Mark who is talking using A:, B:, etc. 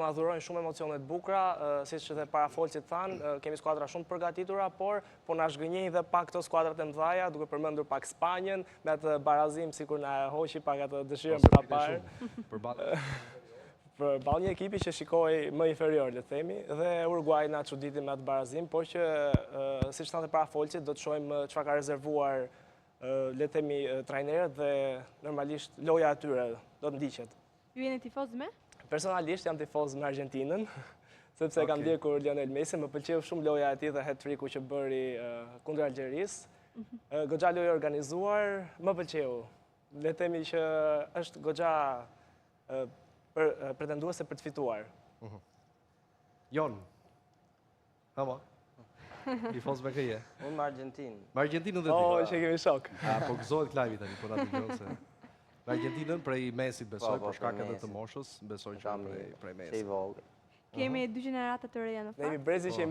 A: na dhurojnë shumë emocione të bukura, siç edhe parafolësit thanë, kemi skuadra shumë të përgatitura, por po na zhgënjejnë dhe pak këto skuadrat e mëdha, duke përmendur pak Spanjën, me atë barazim sikur na hoqi pak atë dëshirën për ta parë. Për ballë një ekipi që shikoj më inferior, le të themi, dhe Uruguay na çuditi me atë barazim, por që siç thanë parafolësit, do të shohim çfarë ka rezervuar le të themi trajnerët dhe normalisht loja e tyre do të ndiqet.
B: Ju jeni tifoz me?
A: Personalisht jam tifoz me Argentinën, sepse kam ndjekur Lionel Messi, më pëlqeu shumë loja e tij dhe hat-tricku që bëri kundër Algjerisë. Goxha lojë organizuar, më pëlqeu. Le të themi që është goxha pretenduese për të fituar.
C: Jon. Hama. Tifoz me këje?
D: Unë me Argentinë.
C: Me Argentinën dhe ti?
A: O, që kemi shok.
C: Po gëzohet Klajvi tani, po na dëgjon se... Me Argentinën prej Mesit besoj, për shkak edhe të moshës, besoj që prej Mesit.
D: Se i vogël.
B: Kemi 2 gjenerata të reja në fakt.
A: Ne jemi brezi që